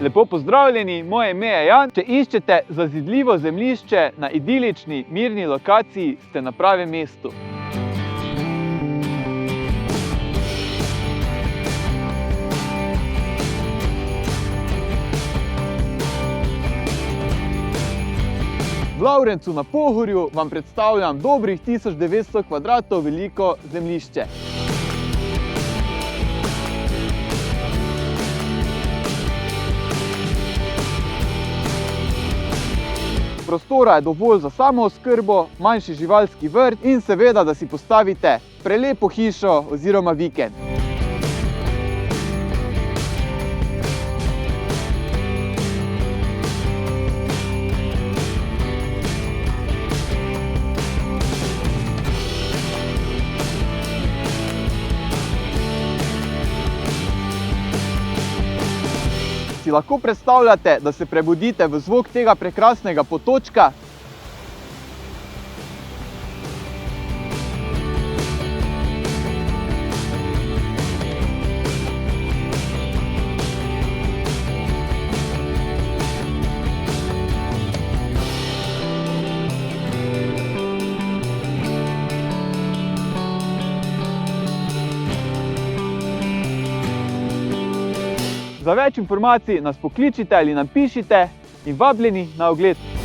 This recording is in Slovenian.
Lepo pozdravljeni, moje ime je Jan. Če iščete zazidljivo zemljišče na idilični, mirni lokaciji, ste na pravem mestu. V Lovrencu na Pohorju vam predstavljam dobrih 1900 kvadratov veliko zemljišče. Prostora je dovolj za samooskrbo, manjši živalski vrt in seveda, da si postavite prelepo hišo oziroma vikend. Si lahko predstavljate, da se prebudite v zvok tega prekrasnega potočka? Za več informacij nas pokličite ali nam pišite in vabljeni na ogled.